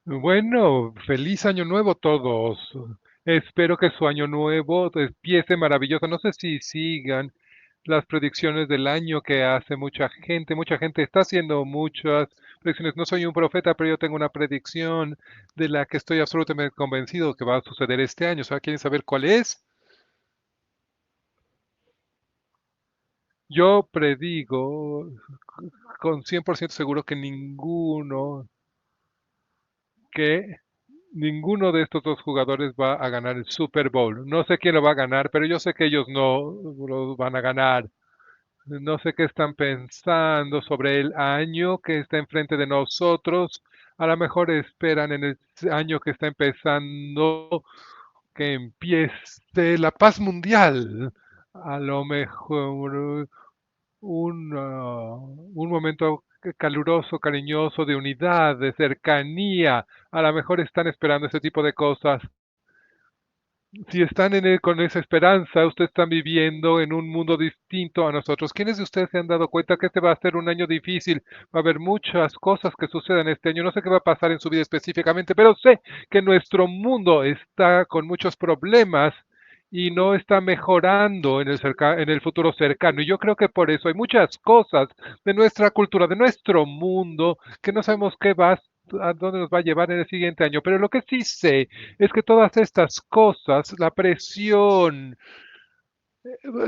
Bueno, feliz año nuevo todos. Espero que su año nuevo empiece maravilloso. No sé si sigan las predicciones del año que hace mucha gente. Mucha gente está haciendo muchas predicciones. No soy un profeta, pero yo tengo una predicción de la que estoy absolutamente convencido que va a suceder este año. ¿Sabe? ¿Quieren saber cuál es? Yo predigo con 100% seguro que ninguno de estos dos jugadores va a ganar el Super Bowl. No sé quién lo va a ganar, pero yo sé que ellos no lo van a ganar. No sé qué están pensando sobre el año que está enfrente de nosotros. A lo mejor esperan en el año que está empezando que empiece la paz mundial. A lo mejor un momento caluroso, cariñoso, de unidad, de cercanía. A lo mejor están esperando ese tipo de cosas. Si están con esa esperanza, ustedes están viviendo en un mundo distinto a nosotros. ¿Quiénes de ustedes se han dado cuenta que este va a ser un año difícil? Va a haber muchas cosas que sucedan este año. No sé qué va a pasar en su vida específicamente, pero sé que nuestro mundo está con muchos problemas y no está mejorando en el futuro cercano. Y yo creo que por eso hay muchas cosas de nuestra cultura, de nuestro mundo, que no sabemos a dónde nos va a llevar en el siguiente año. Pero lo que sí sé es que todas estas cosas, la presión,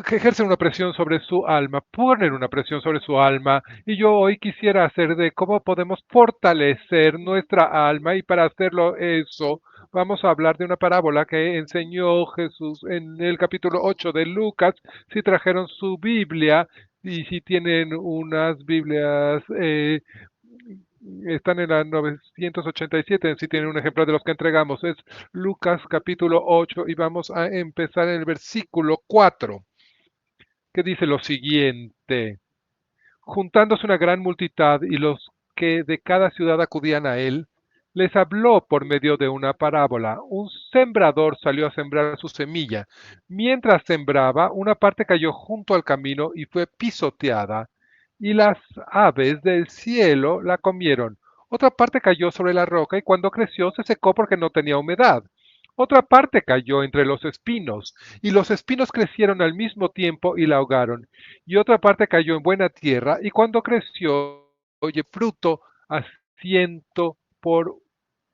que ejercen una presión sobre su alma, ponen una presión sobre su alma. Y yo hoy quisiera hacer de cómo podemos fortalecer nuestra alma y para hacerlo eso, vamos a hablar de una parábola que enseñó Jesús en el capítulo 8 de Lucas. Si trajeron su Biblia y si tienen unas Biblias están en la 987, si tienen un ejemplar de los que entregamos. Es Lucas capítulo 8 y vamos a empezar en el versículo 4, que dice lo siguiente. Juntándose una gran multitud y los que de cada ciudad acudían a él, les habló por medio de una parábola. Un sembrador salió a sembrar su semilla. Mientras sembraba, una parte cayó junto al camino y fue pisoteada, y las aves del cielo la comieron. Otra parte cayó sobre la roca y cuando creció se secó porque no tenía humedad. Otra parte cayó entre los espinos, y los espinos crecieron al mismo tiempo y la ahogaron. Y otra parte cayó en buena tierra, y cuando creció, oye, fruto a ciento por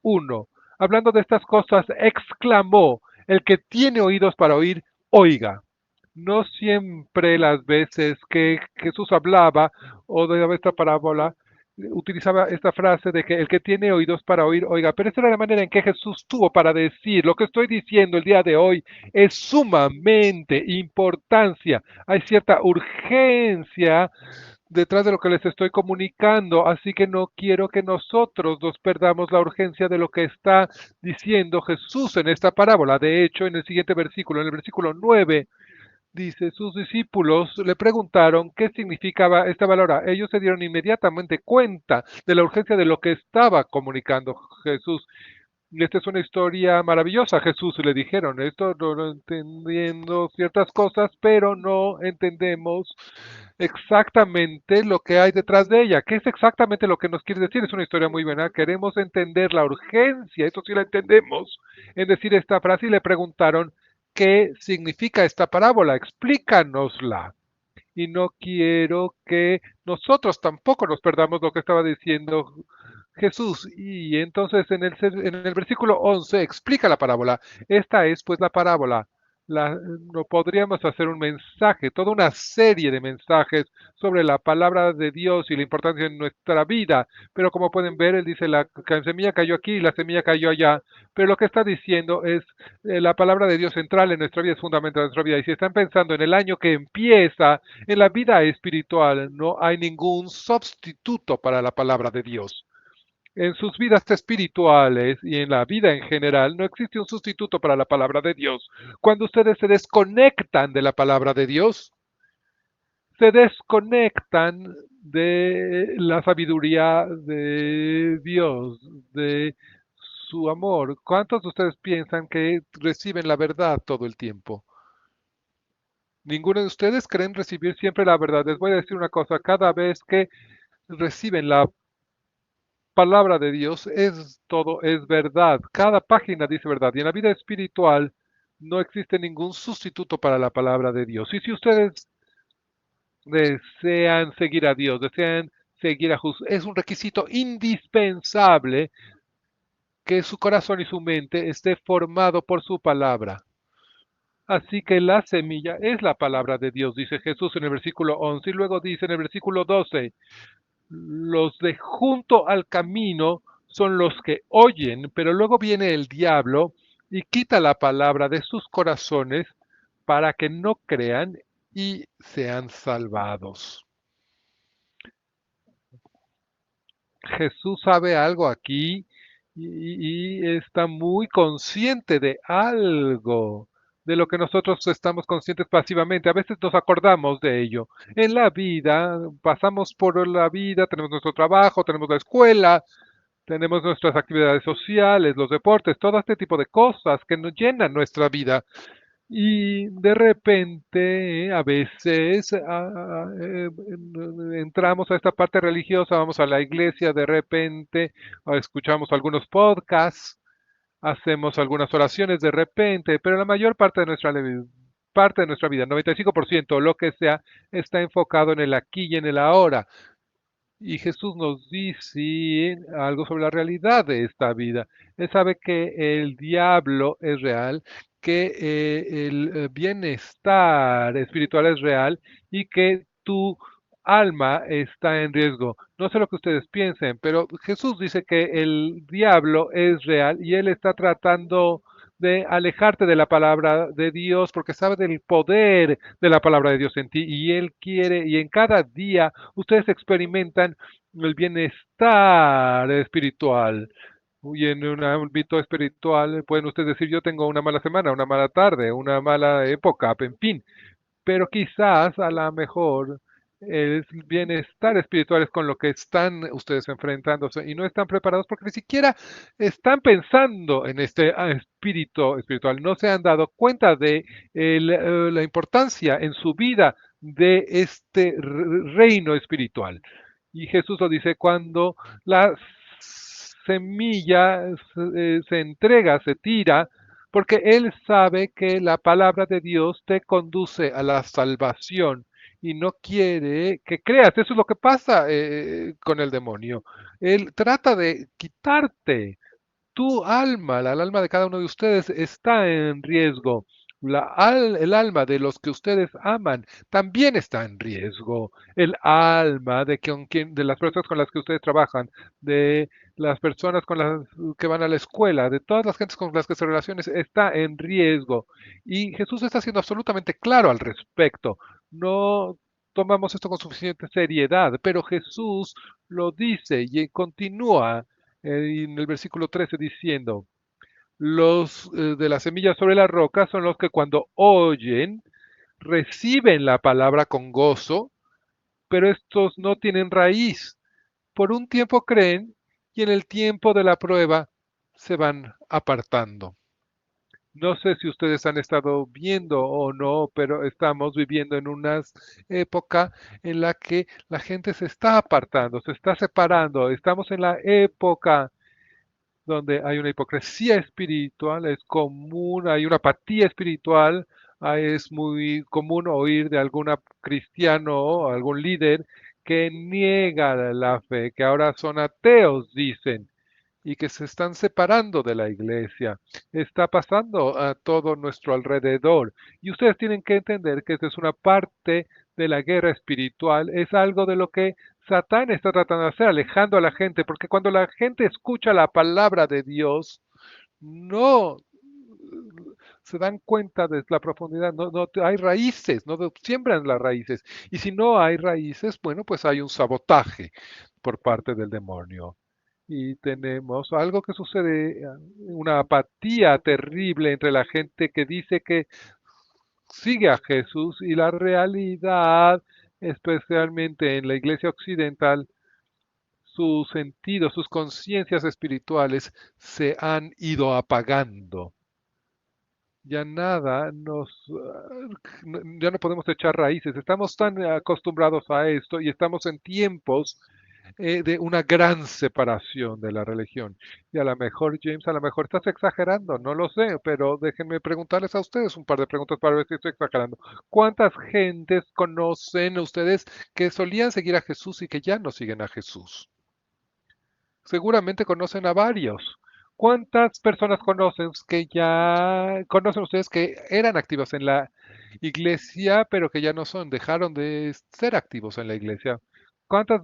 uno. Hablando de estas cosas, exclamó, el que tiene oídos para oír, oiga. No siempre las veces que Jesús hablaba o de esta parábola utilizaba esta frase de que el que tiene oídos para oír, oiga, pero esa era la manera en que Jesús tuvo para decir, lo que estoy diciendo el día de hoy es sumamente importancia, hay cierta urgencia detrás de lo que les estoy comunicando, así que no quiero que nosotros nos perdamos la urgencia de lo que está diciendo Jesús en esta parábola. De hecho, en el siguiente versículo, en el versículo 9, dice, sus discípulos le preguntaron qué significaba esta palabra. Ellos se dieron inmediatamente cuenta de la urgencia de lo que estaba comunicando Jesús. Esta es una historia maravillosa, Jesús, le dijeron. Esto no lo entendiendo ciertas cosas, pero no entendemos exactamente lo que hay detrás de ella. ¿Qué es exactamente lo que nos quiere decir? Es una historia muy buena. Queremos entender la urgencia, eso sí la entendemos, en decir esta frase y le preguntaron qué significa esta parábola. Explícanosla. Y no quiero que nosotros tampoco nos perdamos lo que estaba diciendo Jesús. Y entonces en el versículo 11 explica la parábola. Esta es pues la parábola. No podríamos hacer un mensaje, toda una serie de mensajes sobre la palabra de Dios y la importancia en nuestra vida. Pero como pueden ver, él dice, la semilla cayó aquí y la semilla cayó allá. Pero lo que está diciendo es, la palabra de Dios central en nuestra vida, es fundamental en nuestra vida. Y si están pensando en el año que empieza, en la vida espiritual, no hay ningún sustituto para la palabra de Dios. En sus vidas espirituales y en la vida en general no existe un sustituto para la palabra de Dios. Cuando ustedes se desconectan de la palabra de Dios, se desconectan de la sabiduría de Dios, de su amor. ¿Cuántos de ustedes piensan que reciben la verdad todo el tiempo? Ninguno de ustedes creen recibir siempre la verdad. Les voy a decir una cosa, cada vez que reciben la palabra de Dios es todo, es verdad. Cada página dice verdad. Y en la vida espiritual no existe ningún sustituto para la palabra de Dios. Y si ustedes desean seguir a Dios, desean seguir a Jesús, es un requisito indispensable que su corazón y su mente esté formado por su palabra. Así que la semilla es la palabra de Dios, dice Jesús en el versículo 11, y luego dice en el versículo 12, los de junto al camino son los que oyen, pero luego viene el diablo y quita la palabra de sus corazones para que no crean y sean salvados. Jesús sabe algo aquí y está muy consciente de algo, de lo que nosotros estamos conscientes pasivamente. A veces nos acordamos de ello. En la vida, pasamos por la vida, tenemos nuestro trabajo, tenemos la escuela, tenemos nuestras actividades sociales, los deportes, todo este tipo de cosas que nos llenan nuestra vida. Y de repente, a veces, entramos a esta parte religiosa, vamos a la iglesia, de repente, escuchamos algunos podcasts, hacemos algunas oraciones de repente, pero la mayor parte de nuestra vida, 95%, lo que sea, está enfocado en el aquí y en el ahora. Y Jesús nos dice algo sobre la realidad de esta vida. Él sabe que el diablo es real, que el bienestar espiritual es real y que tu alma está en riesgo. No sé lo que ustedes piensen, pero Jesús dice que el diablo es real y él está tratando de alejarte de la palabra de Dios porque sabe del poder de la palabra de Dios en ti y él quiere y en cada día ustedes experimentan el bienestar espiritual. Y en un ámbito espiritual pueden ustedes decir, yo tengo una mala semana, una mala tarde, una mala época, en fin, pero quizás a lo mejor el bienestar espiritual es con lo que están ustedes enfrentándose y no están preparados porque ni siquiera están pensando en este espíritu espiritual, no se han dado cuenta de la importancia en su vida de este reino espiritual. Y Jesús lo dice cuando la semilla se entrega, se tira, porque Él sabe que la palabra de Dios te conduce a la salvación y no quiere que creas. Eso es lo que pasa con el demonio. Él trata de quitarte tu alma, el alma de cada uno de ustedes está en riesgo. El alma de los que ustedes aman también está en riesgo. El alma de las personas con las que ustedes trabajan, de las personas con las que van a la escuela, de todas las gentes con las que se relacionan, está en riesgo. Y Jesús está siendo absolutamente claro al respecto. No tomamos esto con suficiente seriedad, pero Jesús lo dice y continúa en el versículo 13 diciendo, los de la semilla sobre la roca son los que cuando oyen, reciben la palabra con gozo, pero estos no tienen raíz. Por un tiempo creen y en el tiempo de la prueba se van apartando. No sé si ustedes han estado viendo o no, pero estamos viviendo en una época en la que la gente se está apartando, se está separando. Estamos en la época donde hay una hipocresía espiritual, es común, hay una apatía espiritual, es muy común oír de algún cristiano o algún líder que niega la fe, que ahora son ateos, dicen, y que se están separando de la iglesia. Está pasando a todo nuestro alrededor. Y ustedes tienen que entender que esta es una parte de la guerra espiritual, es algo de lo que Satán está tratando de hacer, alejando a la gente, porque cuando la gente escucha la palabra de Dios, no se dan cuenta de la profundidad, no hay raíces, no siembran las raíces. Y si no hay raíces, bueno, pues hay un sabotaje por parte del demonio. Y tenemos algo que sucede, una apatía terrible entre la gente que dice que sigue a Jesús y la realidad, especialmente en la iglesia occidental, sus sentidos, sus conciencias espirituales se han ido apagando. Ya nada ya no podemos echar raíces. Estamos tan acostumbrados a esto y estamos en tiempos de una gran separación de la religión. Y a lo mejor, James, a lo mejor estás exagerando, no lo sé, pero déjenme preguntarles a ustedes un par de preguntas para ver si estoy exagerando. ¿Cuántas gentes conocen ustedes que solían seguir a Jesús y que ya no siguen a Jesús? Seguramente conocen a varios. ¿Cuántas personas conocen ustedes que eran activos en la iglesia, pero que ya no son, dejaron de ser activos en la iglesia? ¿Cuántas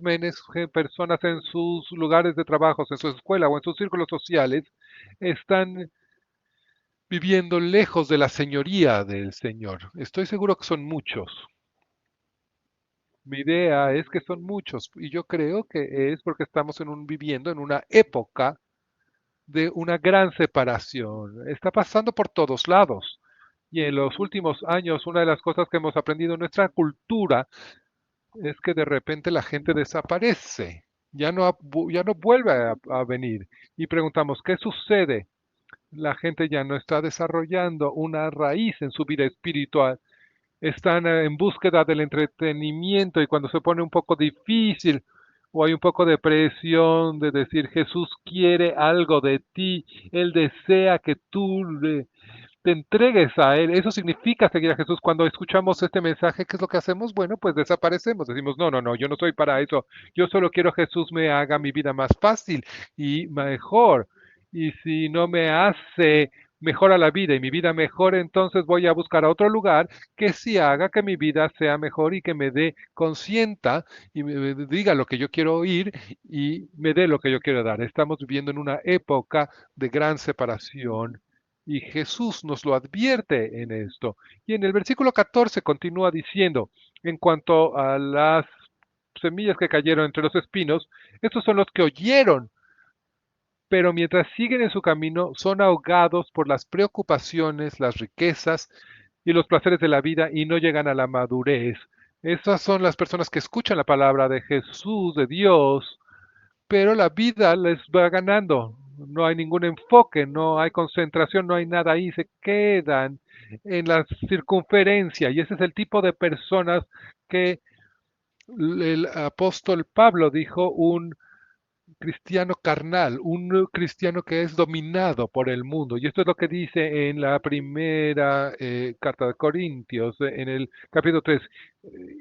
personas en sus lugares de trabajo, en su escuela o en sus círculos sociales están viviendo lejos de la señoría del Señor? Estoy seguro que son muchos. Mi idea es que son muchos y yo creo que es porque estamos viviendo en una época de una gran separación. Está pasando por todos lados. Y en los últimos años, una de las cosas que hemos aprendido en nuestra cultura es que de repente la gente desaparece. Ya no vuelve a venir. Y preguntamos, ¿qué sucede? La gente ya no está desarrollando una raíz en su vida espiritual. Están en búsqueda del entretenimiento y cuando se pone un poco difícil o hay un poco de presión de decir Jesús quiere algo de ti, Él desea que te entregues a Él. Eso significa seguir a Jesús. Cuando escuchamos este mensaje, ¿qué es lo que hacemos? Bueno, pues desaparecemos. Decimos, no, no, no, yo no soy para eso. Yo solo quiero que Jesús me haga mi vida más fácil y mejor. Y si no me hace mejora la vida y mi vida mejor, entonces voy a buscar a otro lugar que sí haga que mi vida sea mejor y que me dé consienta y me diga lo que yo quiero oír y me dé lo que yo quiero dar. Estamos viviendo en una época de gran separación y Jesús nos lo advierte en esto. Y en el versículo 14 continúa diciendo, en cuanto a las semillas que cayeron entre los espinos, estos son los que oyeron, pero mientras siguen en su camino son ahogados por las preocupaciones, las riquezas y los placeres de la vida y no llegan a la madurez. Esas son las personas que escuchan la palabra de Jesús, de Dios, pero la vida les va ganando. No hay ningún enfoque, no hay concentración, no hay nada ahí, se quedan en la circunferencia y ese es el tipo de personas que el apóstol Pablo dijo un cristiano carnal, un cristiano que es dominado por el mundo. Y esto es lo que dice en la primera carta de Corintios, en el capítulo 3.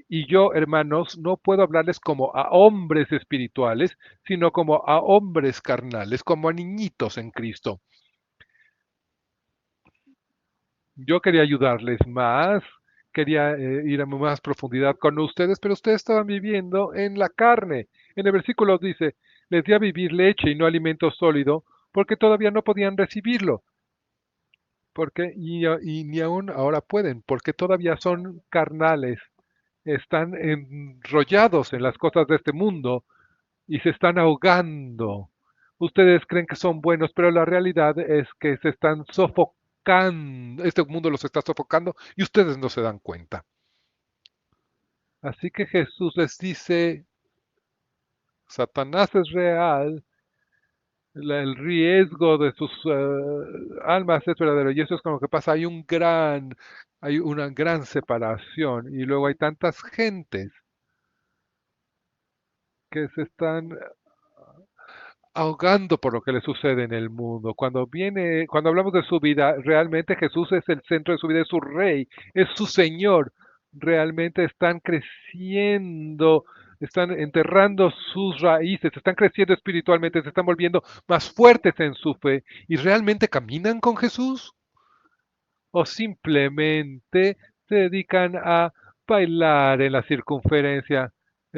Y yo, hermanos, no puedo hablarles como a hombres espirituales, sino como a hombres carnales, como a niñitos en Cristo. Yo quería ayudarles más, quería ir a más profundidad con ustedes, pero ustedes estaban viviendo en la carne. En el versículo dice, les di a vivir leche y no alimento sólido, porque todavía no podían recibirlo, y ni aún ahora pueden, porque todavía son carnales, están enrollados en las cosas de este mundo y se están ahogando. Ustedes creen que son buenos, pero la realidad es que se están sofocando. Este mundo los está sofocando y ustedes no se dan cuenta. Así que Jesús les dice, Satanás es real, el riesgo de sus almas es verdadero. Y eso es como que pasa, hay una gran separación y luego hay tantas gentes que se están ahogando por lo que le sucede en el mundo. Cuando hablamos de su vida, realmente Jesús es el centro de su vida, es su rey, es su Señor. Realmente están creciendo, están enterrando sus raíces, están creciendo espiritualmente, se están volviendo más fuertes en su fe y realmente caminan con Jesús o simplemente se dedican a bailar en la circunferencia.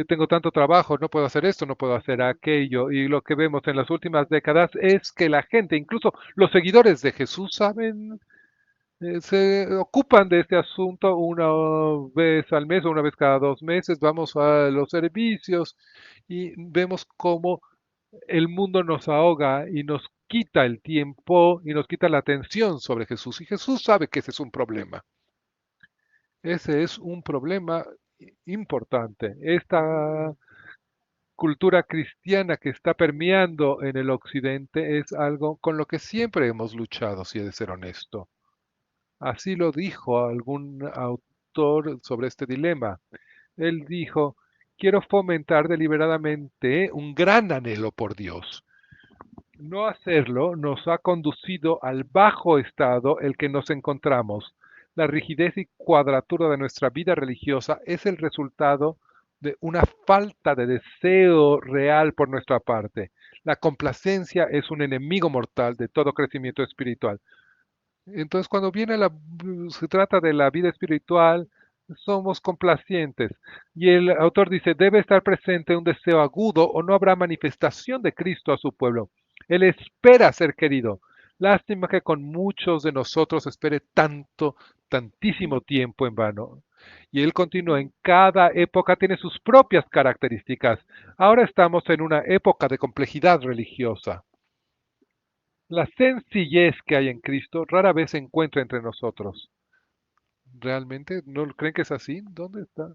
Tengo tanto trabajo, no puedo hacer esto, no puedo hacer aquello. Y lo que vemos en las últimas décadas es que la gente, incluso los seguidores de Jesús, saben, se ocupan de este asunto una vez al mes o una vez cada 2 meses. Vamos a los servicios y vemos cómo el mundo nos ahoga y nos quita el tiempo y nos quita la atención sobre Jesús. Y Jesús sabe que ese es un problema. Ese es un problema importante. Esta cultura cristiana que está permeando en el occidente es algo con lo que siempre hemos luchado, si he de ser honesto. Así lo dijo algún autor sobre este dilema. Él dijo quiero fomentar deliberadamente un gran anhelo por Dios. No hacerlo nos ha conducido al bajo estado en el que nos encontramos. La rigidez y cuadratura de nuestra vida religiosa es el resultado de una falta de deseo real por nuestra parte. La complacencia es un enemigo mortal de todo crecimiento espiritual. Entonces, cuando se trata de la vida espiritual, somos complacientes. Y el autor dice, debe estar presente un deseo agudo o no habrá manifestación de Cristo a su pueblo. Él espera ser querido. Lástima que con muchos de nosotros espere tantísimo tiempo en vano. Y él continúa, en cada época tiene sus propias características. Ahora estamos en una época de complejidad religiosa. La sencillez que hay en Cristo rara vez se encuentra entre nosotros. ¿Realmente no creen que es así? ¿Dónde está?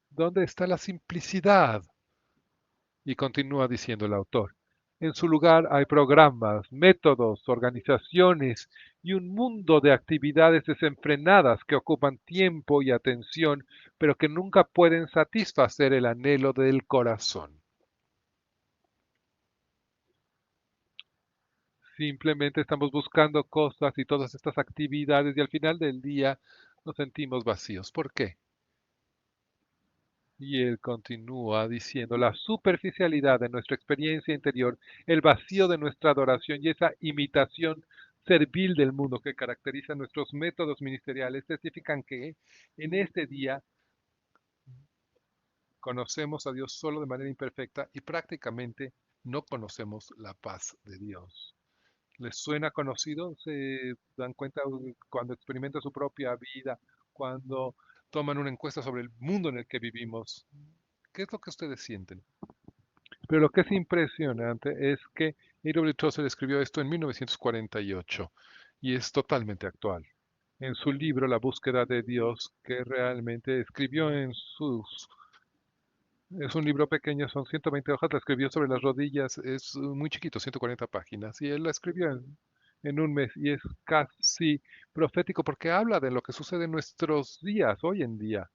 ¿Dónde está la simplicidad? Y continúa diciendo el autor. En su lugar hay programas, métodos, organizaciones y un mundo de actividades desenfrenadas que ocupan tiempo y atención, pero que nunca pueden satisfacer el anhelo del corazón. Simplemente estamos buscando cosas y todas estas actividades y al final del día nos sentimos vacíos. ¿Por qué? Y él continúa diciendo, la superficialidad de nuestra experiencia interior, el vacío de nuestra adoración y esa imitación servil del mundo que caracteriza nuestros métodos ministeriales testifican que en este día conocemos a Dios solo de manera imperfecta y prácticamente no conocemos la paz de Dios. ¿Les suena conocido? ¿Se dan cuenta cuando experimentan su propia vida, cuando toman una encuesta sobre el mundo en el que vivimos? ¿Qué es lo que ustedes sienten? Pero lo que es impresionante es que A.W. Tozer escribió esto en 1948 y es totalmente actual. En su libro La búsqueda de Dios, que realmente escribió es un libro pequeño, son 120 hojas, la escribió sobre las rodillas, es muy chiquito, 140 páginas, y él la escribió en un mes y es casi profético porque habla de lo que sucede en nuestros días, hoy en día.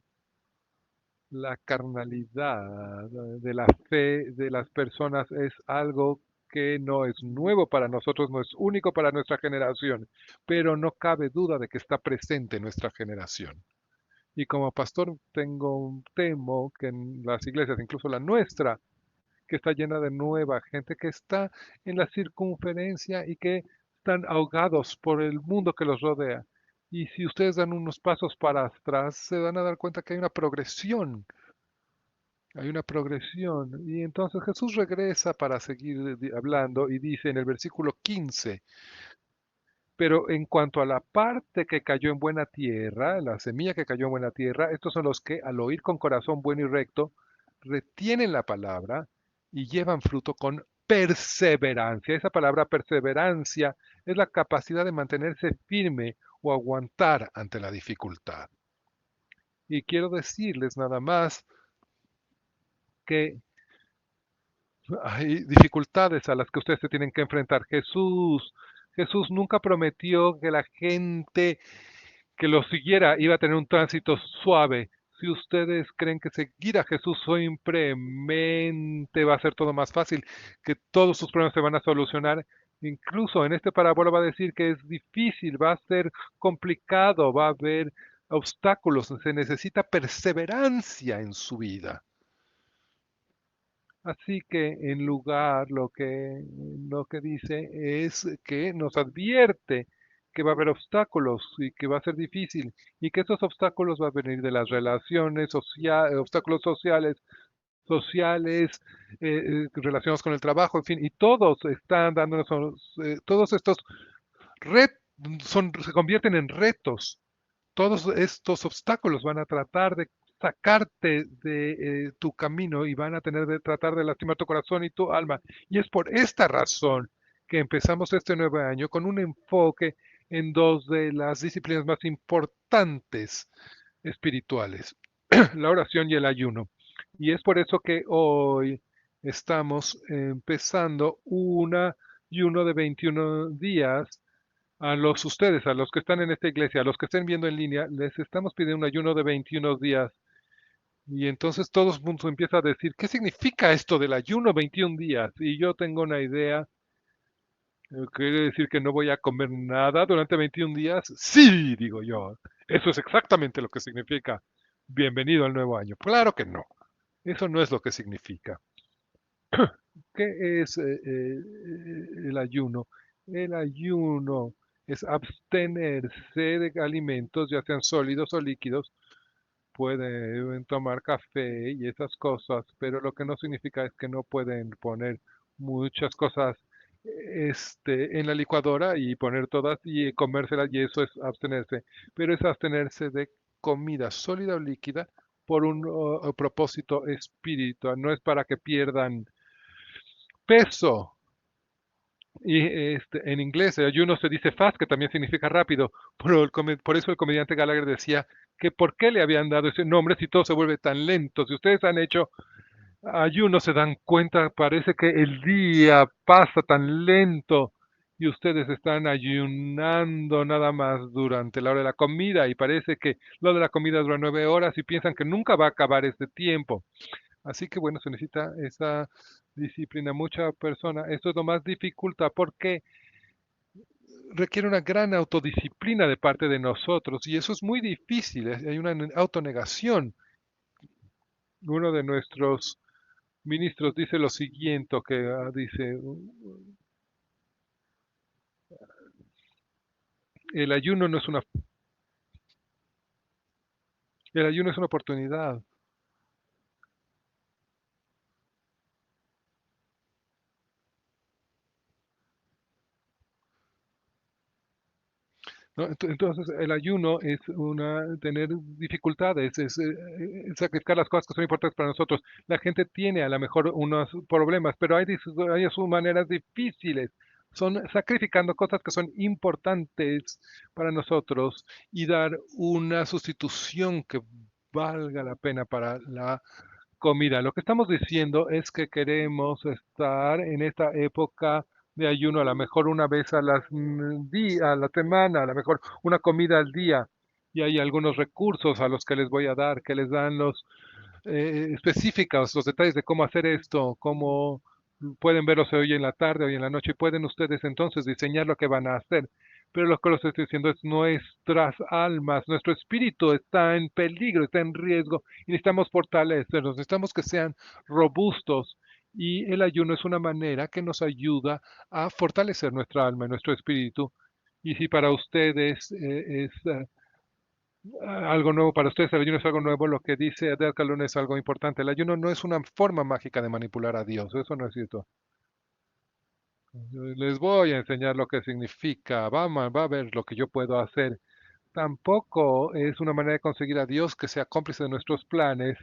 La carnalidad de la fe de las personas es algo que no es nuevo para nosotros, no es único para nuestra generación, pero no cabe duda de que está presente en nuestra generación. Y como pastor temo que en las iglesias, incluso la nuestra, que está llena de nueva gente que está en la circunferencia y que están ahogados por el mundo que los rodea. Y si ustedes dan unos pasos para atrás, se van a dar cuenta que hay una progresión. Y entonces Jesús regresa para seguir hablando y dice en el versículo 15, pero en cuanto a la parte que cayó en buena tierra, la semilla que cayó en buena tierra, estos son los que al oír con corazón bueno y recto, retienen la palabra y llevan fruto con perseverancia. Esa palabra perseverancia es la capacidad de mantenerse firme o aguantar ante la dificultad. Y quiero decirles nada más que hay dificultades a las que ustedes se tienen que enfrentar. Jesús nunca prometió que la gente que lo siguiera iba a tener un tránsito suave. Si ustedes creen que seguir a Jesús simplemente va a ser todo más fácil, que todos sus problemas se van a solucionar, incluso en este parábola va a decir que es difícil, va a ser complicado, va a haber obstáculos, se necesita perseverancia en su vida. Así que en lugar lo que dice es que nos advierte que va a haber obstáculos y que va a ser difícil y que esos obstáculos van a venir de las relaciones sociales, obstáculos sociales relacionados con el trabajo, en fin, y todos están dándonos, todos estos retos se convierten en retos. Todos estos obstáculos van a tratar de sacarte de tu camino y van a tener de tratar de lastimar tu corazón y tu alma. Y es por esta razón que empezamos este nuevo año con un enfoque en dos de las disciplinas más importantes espirituales, la oración y el ayuno. Y es por eso que hoy estamos empezando una ayuno de 21 días a los que están en esta iglesia, a los que estén viendo en línea, les estamos pidiendo un ayuno de 21 días Y entonces todo el mundo empieza a decir, ¿qué significa esto del ayuno 21 días? Y yo tengo una idea. ¿Quiere decir que no voy a comer nada durante 21 días? Sí, digo yo. Eso es exactamente lo que significa. Bienvenido al nuevo año. Claro que no. Eso no es lo que significa. ¿Qué es el ayuno? El ayuno es abstenerse de alimentos, ya sean sólidos o líquidos. Pueden tomar café y esas cosas, pero lo que no significa es que no pueden poner muchas cosas en la licuadora y poner todas y comérselas y eso es abstenerse. Pero es abstenerse de comida sólida o líquida por un propósito espiritual. No es para que pierdan peso. Y en inglés, el ayuno se dice fast, que también significa rápido. Por eso el comediante Gallagher decía que por qué le habían dado ese nombre si todo se vuelve tan lento. Si ustedes han hecho ayuno, se dan cuenta, parece que el día pasa tan lento y ustedes están ayunando nada más durante la hora de la comida y parece que lo de la comida dura 9 horas y piensan que nunca va a acabar ese tiempo. Así que bueno, se necesita esa disciplina. Mucha persona, esto es lo más dificulta porque requiere una gran autodisciplina de parte de nosotros y eso es muy difícil. Hay una autonegación. Uno de nuestros ministros dice lo siguiente, que dice, el ayuno no es el ayuno es una oportunidad. ¿No? Entonces, el ayuno es tener dificultades, es sacrificar las cosas que son importantes para nosotros. La gente tiene a lo mejor unos problemas, pero hay sus maneras difíciles. Son sacrificando cosas que son importantes para nosotros y dar una sustitución que valga la pena para la comida. Lo que estamos diciendo es que queremos estar en esta época de ayuno, a lo mejor una vez a la semana, a lo mejor una comida al día. Y hay algunos recursos a los que les voy a dar, que les dan los específicos, los detalles de cómo hacer esto, cómo pueden verlos hoy en la tarde, hoy en la noche, y pueden ustedes entonces diseñar lo que van a hacer. Pero lo que les estoy diciendo es nuestras almas, nuestro espíritu está en peligro, está en riesgo y necesitamos fortalecernos, necesitamos que sean robustos y el ayuno es una manera que nos ayuda a fortalecer nuestra alma y nuestro espíritu. Y si para ustedes algo nuevo, para ustedes el ayuno es algo nuevo, lo que dice Adel Calhoun es algo importante. El ayuno no es una forma mágica de manipular a Dios, eso no es cierto. Les voy a enseñar lo que significa, va a ver lo que yo puedo hacer. Tampoco es una manera de conseguir a Dios que sea cómplice de nuestros planes.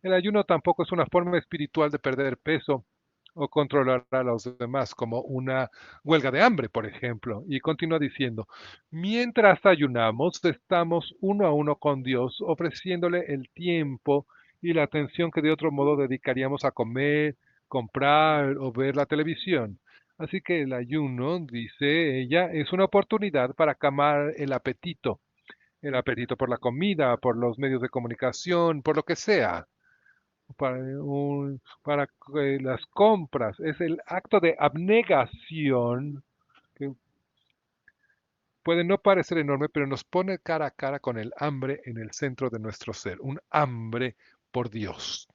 El ayuno tampoco es una forma espiritual de perder peso o controlar a los demás, como una huelga de hambre, por ejemplo. Y continúa diciendo, mientras ayunamos, estamos uno a uno con Dios, ofreciéndole el tiempo y la atención que de otro modo dedicaríamos a comer, comprar o ver la televisión. Así que el ayuno, dice ella, es una oportunidad para calmar el apetito por la comida, por los medios de comunicación, por lo que sea, para las compras. Es el acto de abnegación que puede no parecer enorme, pero nos pone cara a cara con el hambre en el centro de nuestro ser, un hambre por Dios.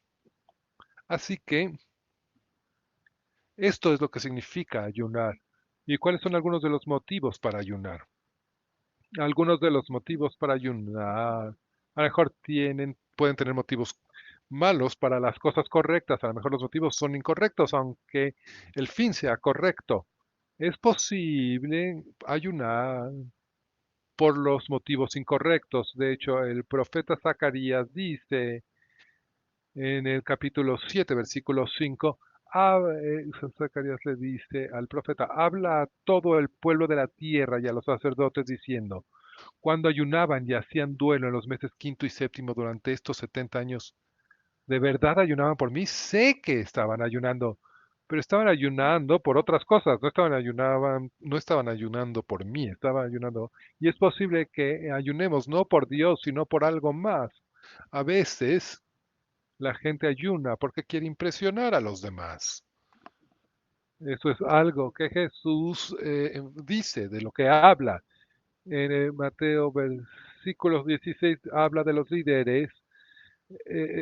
Así que esto es lo que significa ayunar. ¿Y cuáles son algunos de los motivos para ayunar? Algunos de los motivos para ayunar, a lo mejor pueden tener motivos malos para las cosas correctas, a lo mejor los motivos son incorrectos, aunque el fin sea correcto. Es posible ayunar por los motivos incorrectos. De hecho, el profeta Zacarías dice en el capítulo 7, versículo 5, Zacarías le dice al profeta, habla a todo el pueblo de la tierra y a los sacerdotes diciendo, cuando ayunaban y hacían duelo en los meses quinto y séptimo durante estos 70 años, ¿de verdad ayunaban por mí? Sé que estaban ayunando, pero estaban ayunando por otras cosas, no estaban ayunando por mí, estaban ayunando. Y es posible que ayunemos no por Dios, sino por algo más. A veces La gente ayuna porque quiere impresionar a los demás. Eso es algo que Jesús dice, de lo que habla. En Mateo versículos 16 habla de los líderes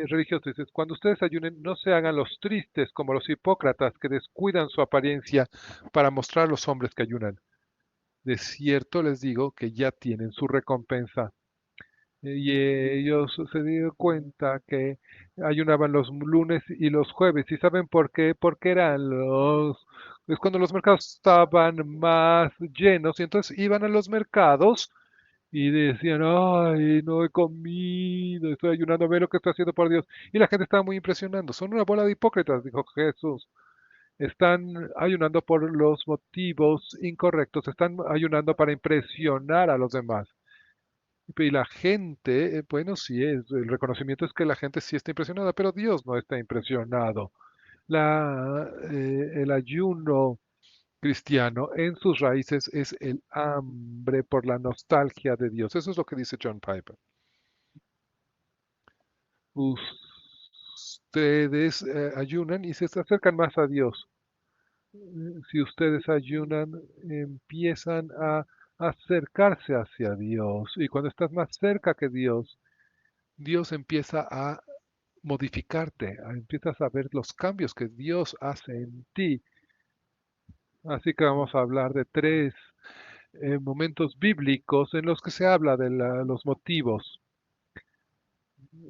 religiosos. Dice, cuando ustedes ayunen, no se hagan los tristes como los hipócratas que descuidan su apariencia para mostrar a los hombres que ayunan. De cierto les digo que ya tienen su recompensa. Y ellos se dieron cuenta que ayunaban los lunes y los jueves. ¿Y saben por qué? Porque eran es cuando los mercados estaban más llenos y entonces iban a los mercados y decían, ay, no he comido, estoy ayunando, ve lo que estoy haciendo por Dios. Y la gente estaba muy impresionando. Son una bola de hipócritas, dijo Jesús. Están ayunando por los motivos incorrectos, están ayunando para impresionar a los demás. Y la gente, bueno, sí, el reconocimiento es que la gente sí está impresionada, pero Dios no está impresionado. El ayuno cristiano en sus raíces es el hambre por la nostalgia de Dios. Eso es lo que dice John Piper. Ustedes ayunan y se acercan más a Dios. Si ustedes ayunan, empiezan a acercarse hacia Dios. Y cuando estás más cerca que Dios, Dios empieza a modificarte, empiezas a ver los cambios que Dios hace en ti. Así que vamos a hablar de tres momentos bíblicos en los que se habla de los motivos.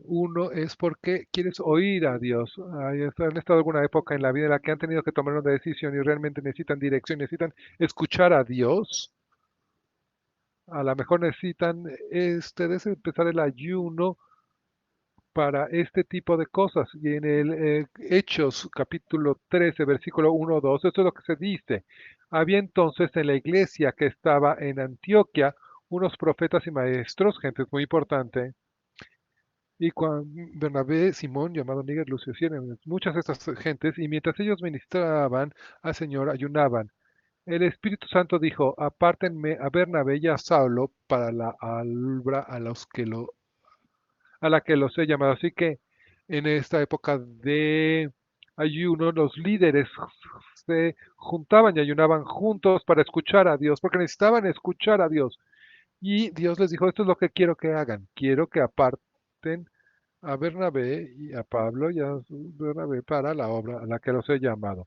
Uno es porque quieres oír a Dios. Han estado alguna época en la vida en la que han tenido que tomar una decisión y realmente necesitan dirección, necesitan escuchar a Dios. A lo mejor necesitan ustedes empezar el ayuno para este tipo de cosas. Y en el Hechos capítulo 13, versículo 1 2, esto es lo que se dice. Había entonces en la iglesia que estaba en Antioquia unos profetas y maestros, gente muy importante, y cuando Bernabé, Simón, llamado Níger, Lucio, Sirene, muchas de estas gentes, y mientras ellos ministraban al Señor, ayunaban. El Espíritu Santo dijo, apártenme a Bernabé y a Saulo para la obra a la que los he llamado. Así que en esta época de ayuno, los líderes se juntaban y ayunaban juntos para escuchar a Dios, porque necesitaban escuchar a Dios. Y Dios les dijo, esto es lo que quiero que hagan. Quiero que aparten a Bernabé y a Pablo y a Bernabé para la obra a la que los he llamado.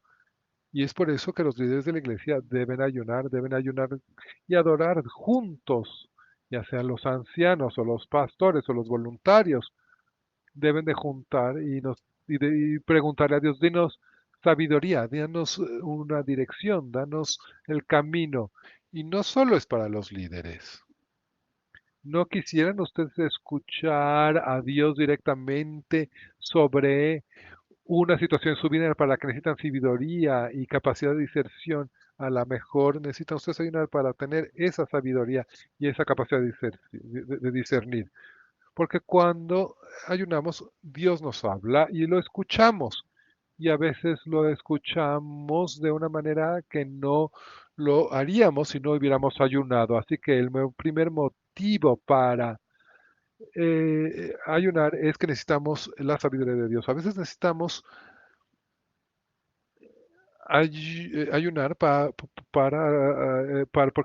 Y es por eso que los líderes de la iglesia deben ayunar y adorar juntos, ya sean los ancianos o los pastores o los voluntarios, deben de juntar y preguntarle a Dios, dinos sabiduría, danos una dirección, danos el camino. Y no solo es para los líderes. ¿No quisieran ustedes escuchar a Dios directamente sobre una situación en su vida para la que necesitan sabiduría y capacidad de diserción? A lo mejor necesitan ustedes ayunar para tener esa sabiduría y esa capacidad de discernir. Porque cuando ayunamos, Dios nos habla y lo escuchamos. Y a veces lo escuchamos de una manera que no lo haríamos si no hubiéramos ayunado. Así que el primer motivo para ayunar es que necesitamos la sabiduría de Dios. A veces necesitamos ayunar porque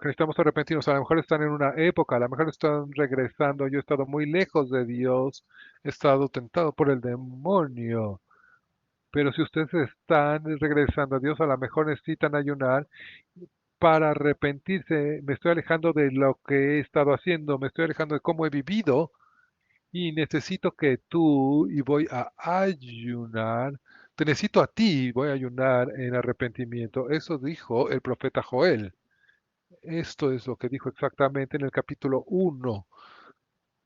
necesitamos arrepentirnos. A lo mejor están en una época, a lo mejor están regresando. Yo he estado muy lejos de Dios, he estado tentado por el demonio. Pero si ustedes están regresando a Dios, a lo mejor necesitan ayunar para arrepentirse. Me estoy alejando de lo que he estado haciendo, me estoy alejando de cómo he vivido y necesito que tú, y voy a ayunar, te necesito a ti, y voy a ayunar en arrepentimiento. Eso dijo el profeta Joel. Esto es lo que dijo exactamente en el capítulo 1,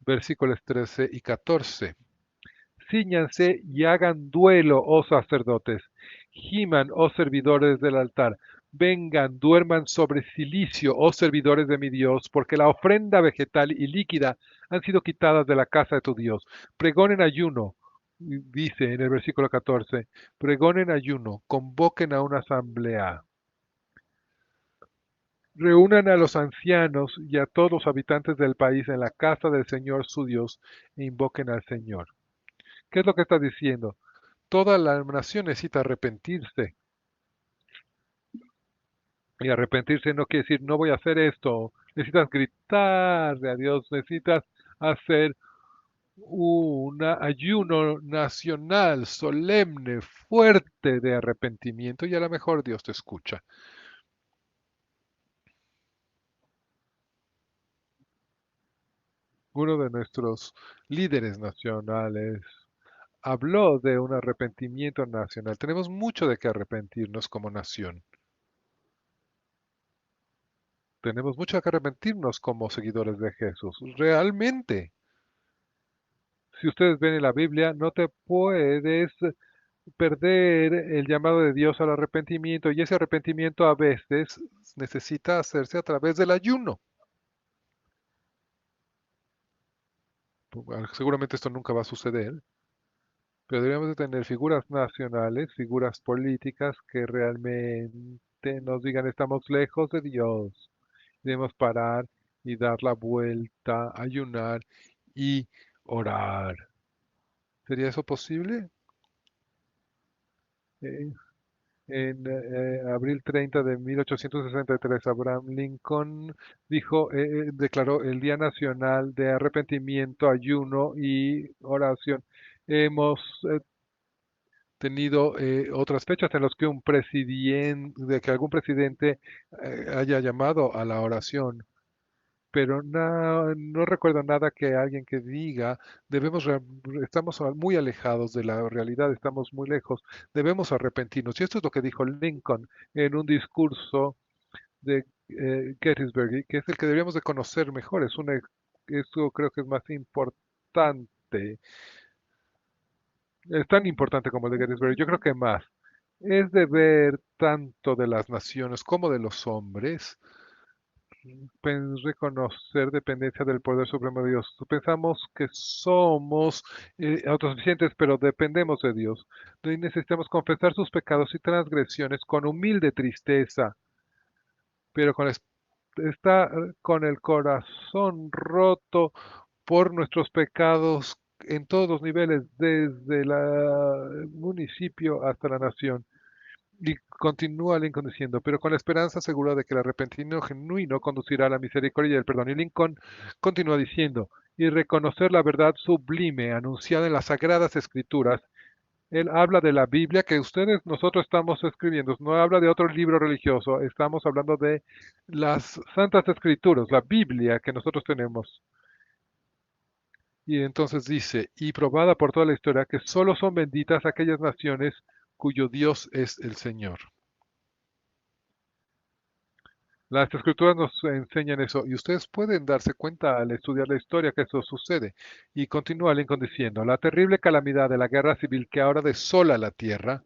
versículos 13 y 14. Cíñanse y hagan duelo, oh sacerdotes. Giman, oh servidores del altar. Vengan, duerman sobre silicio, oh servidores de mi Dios, porque la ofrenda vegetal y líquida han sido quitadas de la casa de tu Dios. Pregonen ayuno, dice en el versículo 14. Pregonen ayuno, convoquen a una asamblea. Reúnan a los ancianos y a todos los habitantes del país en la casa del Señor su Dios e invoquen al Señor. ¿Qué es lo que está diciendo? Toda la nación necesita arrepentirse. Y arrepentirse no quiere decir no voy a hacer esto. Necesitas gritarle a Dios, necesitas hacer un ayuno nacional, solemne, fuerte de arrepentimiento y a lo mejor Dios te escucha. Uno de nuestros líderes nacionales habló de un arrepentimiento nacional. Tenemos mucho de qué arrepentirnos como nación. Tenemos mucho que arrepentirnos como seguidores de Jesús. Realmente, si ustedes ven en la Biblia, no te puedes perder el llamado de Dios al arrepentimiento y ese arrepentimiento a veces necesita hacerse a través del ayuno. Seguramente esto nunca va a suceder, pero deberíamos de tener figuras nacionales, figuras políticas que realmente nos digan estamos lejos de Dios. Debemos parar y dar la vuelta, ayunar y orar. ¿Sería eso posible? Eh, En abril 30 de 1863, Abraham Lincoln declaró el Día Nacional de Arrepentimiento, Ayuno y Oración. Hemos tenido otras fechas en las que de que algún presidente haya llamado a la oración, pero no recuerdo nada que alguien que diga, estamos muy alejados de la realidad, estamos muy lejos, debemos arrepentirnos. Y esto es lo que dijo Lincoln en un discurso de Gettysburg, y que es el que deberíamos de conocer mejor. Eso creo que es más importante, es tan importante como el de Gettysburg, yo creo que más. Es deber tanto de las naciones como de los hombres reconocer dependencia del poder supremo de Dios. Pensamos que somos autosuficientes, pero dependemos de Dios. Y necesitamos confesar sus pecados y transgresiones con humilde tristeza, pero está con el corazón roto por nuestros pecados en todos los niveles, desde el municipio hasta la nación. Y continúa Lincoln diciendo, pero con la esperanza segura de que el arrepentimiento genuino conducirá a la misericordia y el perdón. Y Lincoln continúa diciendo, y reconocer la verdad sublime anunciada en las sagradas escrituras. Él habla de la Biblia que nosotros estamos escribiendo, no habla de otro libro religioso, estamos hablando de las santas escrituras, la Biblia que nosotros tenemos. Y entonces dice, y probada por toda la historia, que solo son benditas aquellas naciones cuyo Dios es el Señor. Las escrituras nos enseñan eso y ustedes pueden darse cuenta al estudiar la historia que eso sucede. Y continúa Lincoln diciendo, la terrible calamidad de la guerra civil que ahora desola la tierra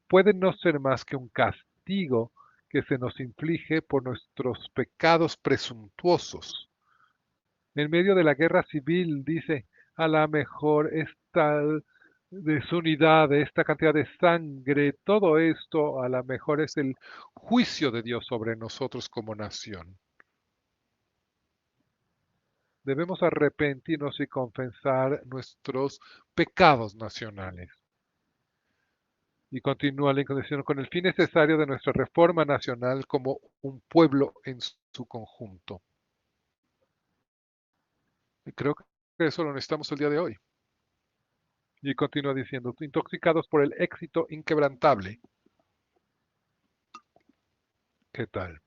puede no ser más que un castigo que se nos inflige por nuestros pecados presuntuosos. En medio de la guerra civil, dice, a la mejor esta desunidad, esta cantidad de sangre, todo esto a la mejor es el juicio de Dios sobre nosotros como nación. Debemos arrepentirnos y confesar nuestros pecados nacionales. Y continúa la incondición con el fin necesario de nuestra reforma nacional como un pueblo en su conjunto. Y creo que eso lo necesitamos el día de hoy. Y continúa diciendo, intoxicados por el éxito inquebrantable. ¿Qué tal?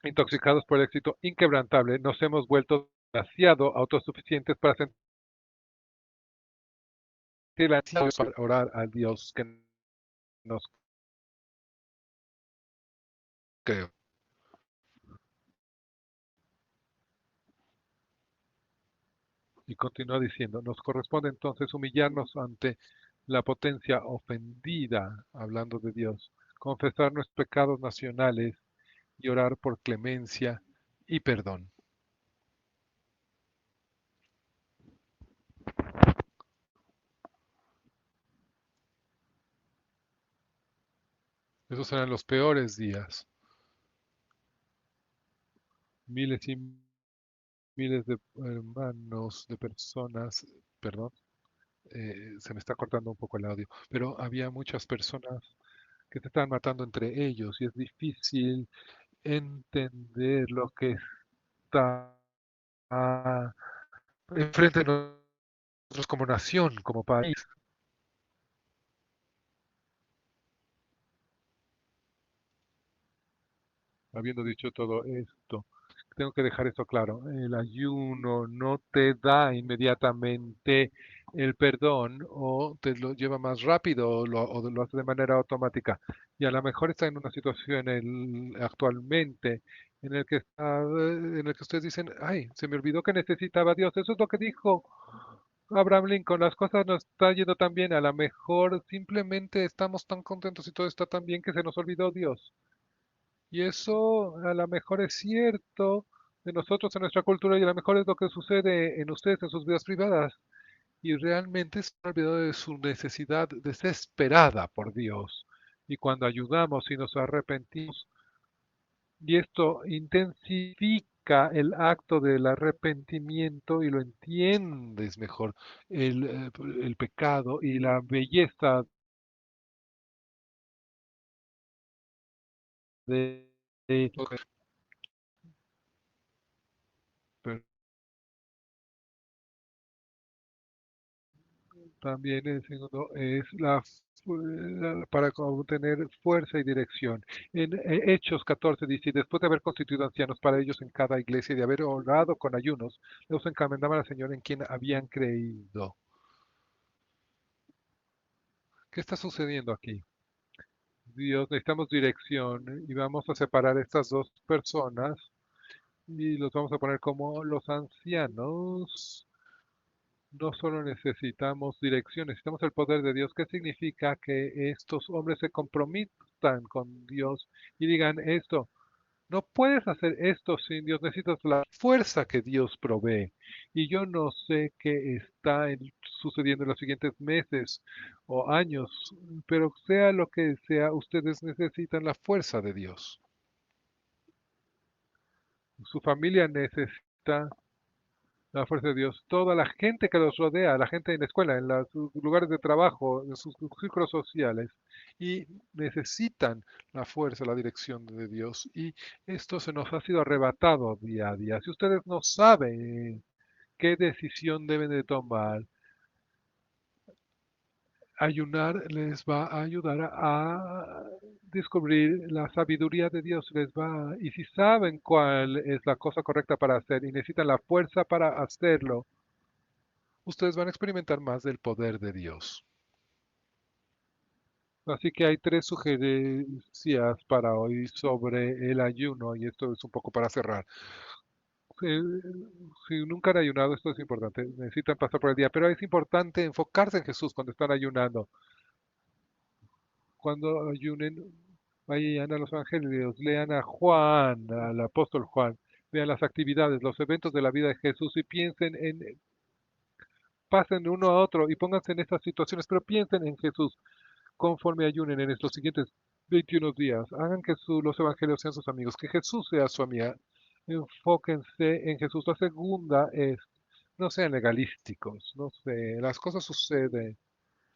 Intoxicados por el éxito inquebrantable, nos hemos vuelto demasiado autosuficientes para sentir la necesidad de orar al Dios que nos creó. Y continúa diciendo, nos corresponde entonces humillarnos ante la potencia ofendida, hablando de Dios, confesar nuestros pecados nacionales y orar por clemencia y perdón. Esos serán los peores días. Miles y miles de hermanos, de personas, perdón. Se me está cortando un poco el audio, pero había muchas personas que se estaban matando entre ellos y es difícil entender lo que está enfrente de nosotros como nación, como país. Habiendo dicho todo esto, tengo que dejar esto claro. El ayuno no te da inmediatamente el perdón o te lo lleva más rápido o lo hace de manera automática. Y a lo mejor está en una situación actualmente en el que ustedes dicen, ay, se me olvidó que necesitaba a Dios. Eso es lo que dijo Abraham Lincoln. Las cosas no están yendo tan bien. A lo mejor simplemente estamos tan contentos y todo está tan bien que se nos olvidó Dios. Y eso a lo mejor es cierto de nosotros en nuestra cultura y a lo mejor es lo que sucede en ustedes en sus vidas privadas. Y realmente se han olvidado de su necesidad desesperada por Dios. Y cuando ayudamos y nos arrepentimos, y esto intensifica el acto del arrepentimiento y lo entiendes mejor, el pecado y la belleza de también el segundo es para obtener fuerza y dirección. En Hechos 14 dice, después de haber constituido ancianos para ellos en cada iglesia y de haber orado con ayunos, los encomendaban al Señor en quien habían creído. ¿Qué está sucediendo aquí? Dios, necesitamos dirección y vamos a separar estas dos personas y los vamos a poner como los ancianos. No solo necesitamos dirección, necesitamos el poder de Dios. ¿Qué significa que estos hombres se comprometan con Dios y digan esto? No puedes hacer esto sin Dios, necesitas la fuerza que Dios provee. Y yo no sé qué está sucediendo en los siguientes meses o años, pero sea lo que sea, ustedes necesitan la fuerza de Dios. Su familia necesita la fuerza de Dios. Toda la gente que los rodea, la gente en la escuela, en los lugares de trabajo, en sus círculos sociales, y necesitan la fuerza, la dirección de Dios. Y esto se nos ha sido arrebatado día a día. Si ustedes no saben qué decisión deben de tomar, ayunar les va a ayudar a descubrir la sabiduría de Dios. Y si saben cuál es la cosa correcta para hacer y necesitan la fuerza para hacerlo, ustedes van a experimentar más del poder de Dios. Así que hay tres sugerencias para hoy sobre el ayuno y esto es un poco para cerrar. Eh, si nunca han ayunado, esto es importante, necesitan pasar por el día, pero es importante enfocarse en Jesús cuando están ayunando. Cuando ayunen, vayan a los evangelios, lean a Juan, al apóstol Juan, vean las actividades, los eventos de la vida de Jesús y piensen pasen de uno a otro y pónganse en estas situaciones, pero piensen en Jesús conforme ayunen en estos siguientes 21 días. Hagan que los evangelios sean sus amigos, que Jesús sea su amiga. Enfóquense en Jesús. La segunda es, no sean legalísticos, no sé, las cosas suceden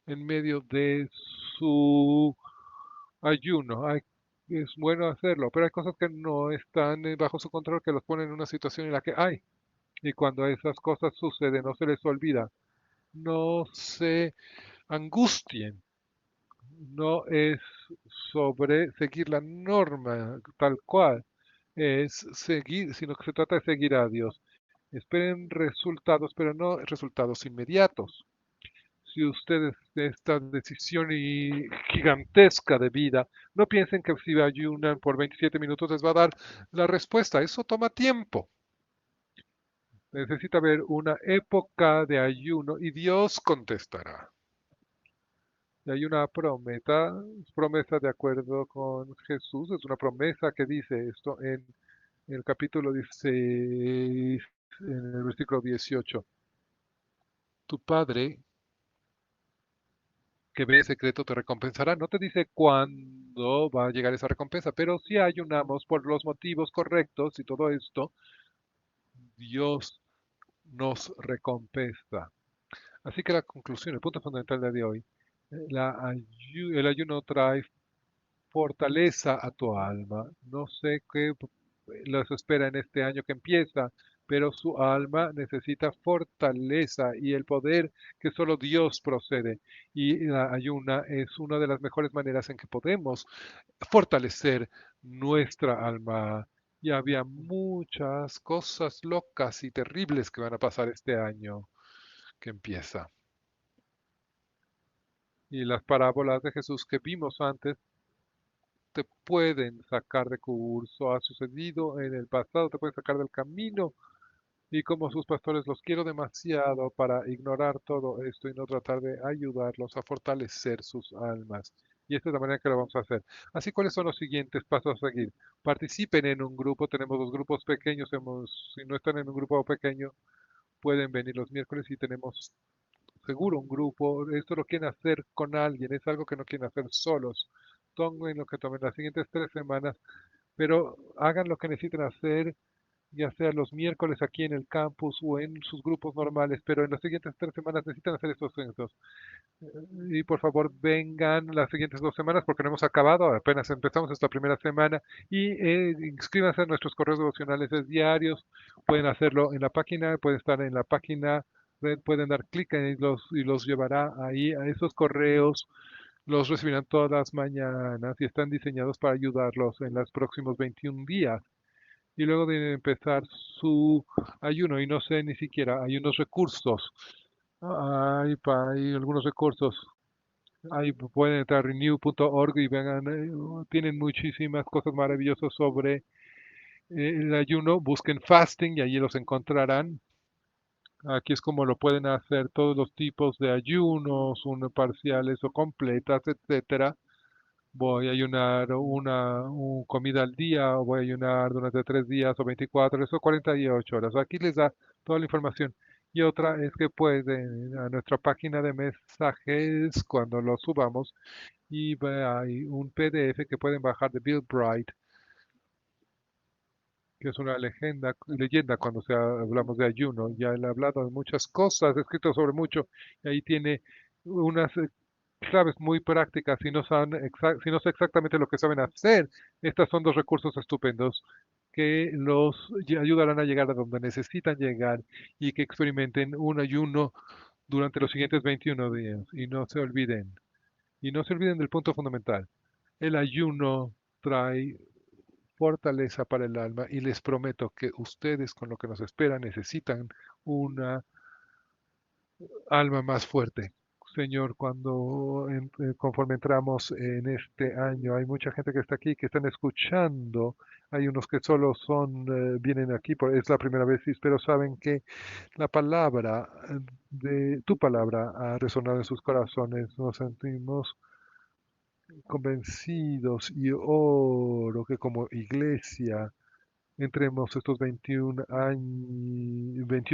en medio de su ayuno. Es bueno hacerlo, pero hay cosas que no están bajo su control, que los ponen en una situación en la que hay. Y cuando esas cosas suceden, no se les olvida. No se angustien, no es sobre seguir la norma tal cual, es seguir, sino que se trata de seguir a Dios. Esperen resultados, pero no resultados inmediatos. Si ustedes esta decisión gigantesca de vida, no piensen que si ayunan por 27 minutos les va a dar la respuesta. Eso toma tiempo. Necesita haber una época de ayuno y Dios contestará. Y hay una promesa de acuerdo con Jesús, es una promesa que dice esto en el capítulo 16, en el versículo 18. Tu Padre que ve en secreto te recompensará. No te dice cuándo va a llegar esa recompensa, pero si ayunamos por los motivos correctos y todo esto, Dios nos recompensa. Así que la conclusión, el punto fundamental del día de hoy, el ayuno trae fortaleza a tu alma. No sé qué los espera en este año que empieza, pero su alma necesita fortaleza y el poder que solo Dios procede. Y la ayuna es una de las mejores maneras en que podemos fortalecer nuestra alma. Y había muchas cosas locas y terribles que van a pasar este año que empieza. Y las parábolas de Jesús que vimos antes te pueden sacar de curso, ha sucedido en el pasado, te pueden sacar del camino. Y como sus pastores los quiero demasiado para ignorar todo esto y no tratar de ayudarlos a fortalecer sus almas. Y esta es la manera que lo vamos a hacer. Así, ¿cuáles son los siguientes pasos a seguir? Participen en un grupo, tenemos dos grupos pequeños, si no están en un grupo pequeño, pueden venir los miércoles y tenemos seguro un grupo. Esto lo quieren hacer con alguien, es algo que no quieren hacer solos. Tomen lo que tomen las siguientes 3 semanas, pero hagan lo que necesiten hacer, ya sea los miércoles aquí en el campus o en sus grupos normales, pero en las siguientes 3 semanas necesitan hacer estos eventos. Y por favor vengan las siguientes 2 semanas porque no hemos acabado, apenas empezamos esta primera semana y inscríbanse a nuestros correos devocionales diarios, pueden hacerlo en la página, pueden estar en la página, pueden dar clic y los llevará ahí a esos correos, los recibirán todas las mañanas y están diseñados para ayudarlos en los próximos 21 días. Y luego de empezar su ayuno, y no sé ni siquiera, hay unos recursos, hay algunos recursos, ahí pueden entrar a renew.org y vengan, tienen muchísimas cosas maravillosas sobre el ayuno, busquen fasting y allí los encontrarán. Aquí es como lo pueden hacer todos los tipos de ayunos, uno parciales o completas, etcétera. Voy a ayunar comida al día, o voy a ayunar durante 3 días o 24, eso 48 horas. Aquí les da toda la información. Y otra es que pueden a nuestra página de mensajes cuando lo subamos y hay un PDF que pueden bajar de Bill Bright, que es una leyenda cuando hablamos de ayuno. Ya él ha hablado de muchas cosas, ha escrito sobre mucho, y ahí tiene unas claves muy prácticas. Si no sé exactamente lo que saben hacer, estos son dos recursos estupendos que ayudarán a llegar a donde necesitan llegar y que experimenten un ayuno durante los siguientes 21 días. Y no se olviden del punto fundamental. El ayuno trae fortaleza para el alma y les prometo que ustedes con lo que nos espera necesitan una alma más fuerte. Señor, conforme entramos en este año, hay mucha gente que está aquí, que están escuchando. Hay unos que solo vienen aquí, es la primera vez, pero saben que la palabra de tu palabra ha resonado en sus corazones. Nos sentimos convencidos y oro que como iglesia entremos estos 21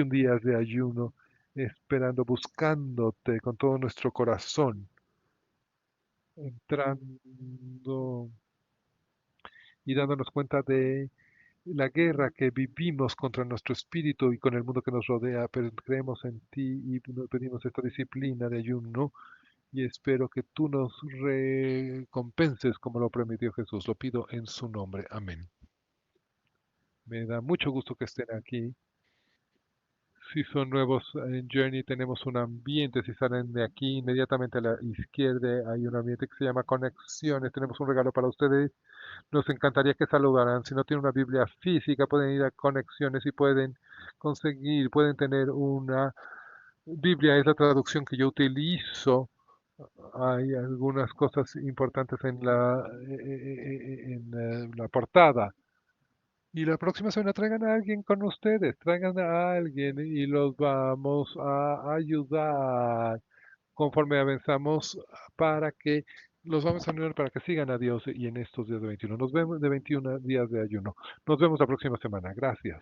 días de ayuno, esperando, buscándote con todo nuestro corazón, entrando y dándonos cuenta de la guerra que vivimos contra nuestro espíritu y con el mundo que nos rodea, pero creemos en ti y pedimos esta disciplina de ayuno y espero que tú nos recompenses como lo prometió Jesús. Lo pido en su nombre. Amén. Me da mucho gusto que estén aquí. Si son nuevos en Journey, tenemos un ambiente. Si salen de aquí, inmediatamente a la izquierda hay un ambiente que se llama Conexiones. Tenemos un regalo para ustedes. Nos encantaría que saludaran. Si no tienen una Biblia física, pueden ir a Conexiones y pueden tener una Biblia. Es la traducción que yo utilizo. Hay algunas cosas importantes en la portada. Y la próxima semana traigan a alguien con ustedes, traigan a alguien y los vamos a ayudar conforme avanzamos para que los vamos a ayudar para que sigan a Dios y en estos días de 21. Nos vemos de 21 días de ayuno. Nos vemos la próxima semana. Gracias.